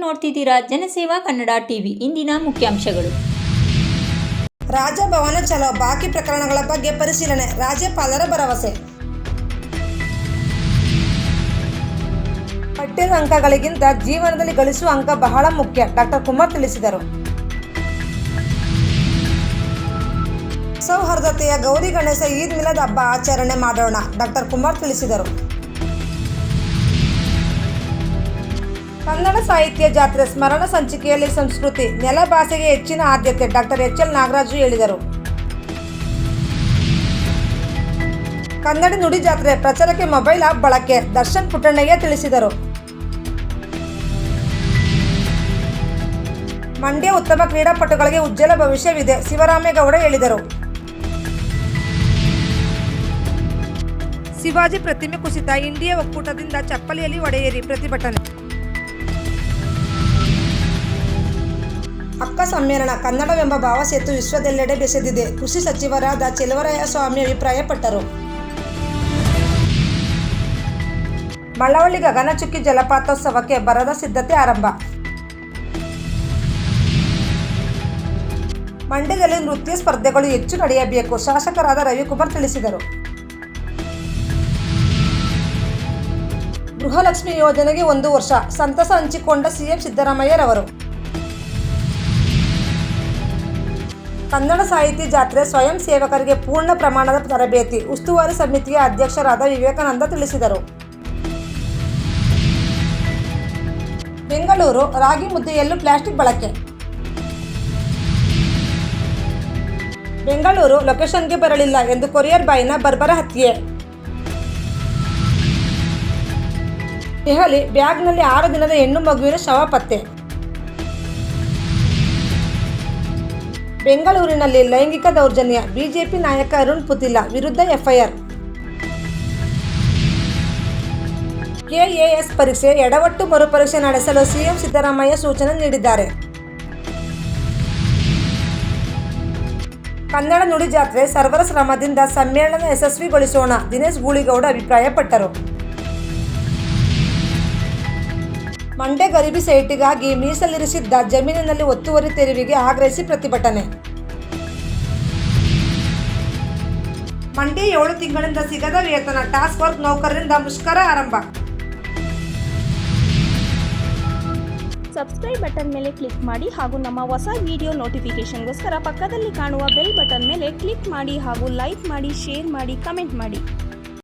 ನೋಡ್ತಿದ್ದೀರಾ ಜನಸೇವಾ ಕನ್ನಡ ಟಿವಿ. ಇಂದಿನ ಮುಖ್ಯಾಂಶಗಳು. ರಾಜಭವನ ಚಲೋ, ಬಾಕಿ ಪ್ರಕರಣಗಳ ಬಗ್ಗೆ ಪರಿಶೀಲನೆ, ರಾಜ್ಯಪಾಲರ ಭರವಸೆ. ಪಠ್ಯದ ಅಂಕಗಳಿಗಿಂತ ಜೀವನದಲ್ಲಿ ಗಳಿಸುವ ಅಂಕ ಬಹಳ ಮುಖ್ಯ, ಡಾಕ್ಟರ್ ಕುಮಾರ್ ತಿಳಿಸಿದರು. ಸೌಹಾರ್ದತೆಯ ಗೌರಿ ಗಣೇಶ ಈದ್ ಮಿಲಾದ್ ಹಬ್ಬ ಆಚರಣೆ ಮಾಡೋಣ, ಡಾಕ್ಟರ್ ಕುಮಾರ್ ತಿಳಿಸಿದರು. ಕನ್ನಡ ಸಾಹಿತ್ಯ ಜಾತ್ರೆ ಸ್ಮರಣ ಸಂಚಿಕೆಯಲ್ಲಿ ಸಂಸ್ಕೃತಿ, ನೆಲ ಭಾಷೆಗೆ ಹೆಚ್ಚಿನ ಆದ್ಯತೆ, ಡಾಕ್ಟರ್ ಎಚ್.ಎಲ್. ನಾಗರಾಜು ಹೇಳಿದರು. ಕನ್ನಡ ನುಡಿ ಜಾತ್ರೆ ಪ್ರಚಾರಕ್ಕೆ ಮೊಬೈಲ್ ಆಪ್ ಬಳಕೆ, ದರ್ಶನ್ ಪುಟ್ಟಣ್ಣಯ್ಯ ತಿಳಿಸಿದರು. ಮಂಡ್ಯ ಉತ್ತಮ ಕ್ರೀಡಾಪಟುಗಳಿಗೆ ಉಜ್ವಲ ಭವಿಷ್ಯವಿದೆ, ಶಿವರಾಮೇಗೌಡ ಹೇಳಿದರು. ಶಿವಾಜಿ ಪ್ರತಿಮೆ ಕುಸಿತ, ಇಂಡಿಯಾ ಒಕ್ಕೂಟದಿಂದ ಚಪ್ಪಲಿಯಲ್ಲಿ ಒಡೆಯೇರಿ ಪ್ರತಿಭಟನೆ. ಅಕ್ಕ ಸಮ್ಮೇಳನ, ಕನ್ನಡವೆಂಬ ಭಾವಸೇತು ವಿಶ್ವದೆಲ್ಲೆಡೆ ಬೆಸೆದಿದೆ, ಕೃಷಿ ಸಚಿವರಾದ ಚೆಲುವರಾಯಸ್ವಾಮಿ ಅಭಿಪ್ರಾಯಪಟ್ಟರು. ಮಳವಳ್ಳಿ ಗಗನಚುಕ್ಕಿ ಜಲಪಾತೋತ್ಸವಕ್ಕೆ ಬರದ ಸಿದ್ಧತೆ ಆರಂಭ. ಮಂಡ್ಯದಲ್ಲಿ ನೃತ್ಯ ಸ್ಪರ್ಧೆಗಳು ಹೆಚ್ಚು ನಡೆಯಬೇಕು, ಶಾಸಕರಾದ ರವಿಕುಮಾರ್ ತಿಳಿಸಿದರು. ಗೃಹಲಕ್ಷ್ಮಿ ಯೋಜನೆಗೆ 1 ವರ್ಷ, ಸಂತಸ ಹಂಚಿಕೊಂಡ ಸಿಎಂ ಸಿದ್ದರಾಮಯ್ಯರವರು. ಕನ್ನಡ ಸಾಹಿತ್ಯ ಜಾತ್ರೆ ಸ್ವಯಂ ಸೇವಕರಿಗೆ ಪೂರ್ಣ ಪ್ರಮಾಣದ ತರಬೇತಿ, ಉಸ್ತುವಾರಿ ಸಮಿತಿಯ ಅಧ್ಯಕ್ಷರಾದ ವಿವೇಕಾನಂದ ತಿಳಿಸಿದರು. ಬೆಂಗಳೂರು ರಾಗಿ ಮುದ್ದೆಯಲ್ಲೂ ಪ್ಲಾಸ್ಟಿಕ್ ಬಳಕೆ. ಬೆಂಗಳೂರು ಲೊಕೇಶನ್ಗೆ ಬರಲಿಲ್ಲ ಎಂದು ಕೊರಿಯರ್ ಬಾಯ್ನ ಬರ್ಬರ ಹತ್ಯೆ. ದೆಹಲಿ ಬ್ಯಾಗ್ನಲ್ಲಿ 6 ದಿನದ ಹೆಣ್ಣು ಮಗುವಿನ ಶವ ಪತ್ತೆ. ಬೆಂಗಳೂರಿನಲ್ಲಿ ಲೈಂಗಿಕ ದೌರ್ಜನ್ಯ, ಬಿಜೆಪಿ ನಾಯಕ ಅರುಣ್ ಪುತಿಲ ವಿರುದ್ಧ ಎಫ್ಐಆರ್. ಕೆಎಎಸ್ ಪರೀಕ್ಷೆ ಎಡವಟ್ಟು ಮರುಪರೀಕ್ಷೆ ನಡೆಸಲು ಸಿಎಂ ಸಿದ್ದರಾಮಯ್ಯ ಸೂಚನೆ ನೀಡಿದ್ದಾರೆ. ಕನ್ನಡ ನುಡಿ ಜಾತ್ರೆ ಸರ್ವರ ಶ್ರಮದಿಂದ ಸಮ್ಮೇಳನ ಯಶಸ್ವಿಗೊಳಿಸೋಣ, ದಿನೇಶ್ ಗೂಳಿಗೌಡ ಅಭಿಪ್ರಾಯಪಟ್ಟರು. ಮಂಡ್ಯ ಗರೀಬಿ ಸೈಟಿಗಾಗಿ ಮೀಸಲಿರಿಸಿದ್ದ ಜಮೀನಿನಲ್ಲಿ ಒತ್ತುವರಿ ತೆರವಿಗೆ ಆಗ್ರಹಿಸಿ ಪ್ರತಿಭಟನೆ. ಮಂಡ್ಯ 7 ತಿಂಗಳಿಂದ ಸಿಗದ ವೇತನ, ಟಾಸ್ಕ್ ಫೋರ್ಸ್ ನೌಕರರಿಂದ ಮುಷ್ಕರ ಆರಂಭ. ಸಬ್ಸ್ಕ್ರೈಬ್ ಬಟನ್ ಮೇಲೆ ಕ್ಲಿಕ್ ಮಾಡಿ ಹಾಗೂ ನಮ್ಮ ಹೊಸ ವಿಡಿಯೋ ನೋಟಿಫಿಕೇಶನ್ಗೋಸ್ಕರ ಪಕ್ಕದಲ್ಲಿ ಕಾಣುವ ಬೆಲ್ ಬಟನ್ ಮೇಲೆ ಕ್ಲಿಕ್ ಮಾಡಿ ಹಾಗೂ ಲೈಕ್ ಮಾಡಿ, ಶೇರ್ ಮಾಡಿ, ಕಮೆಂಟ್ ಮಾಡಿ.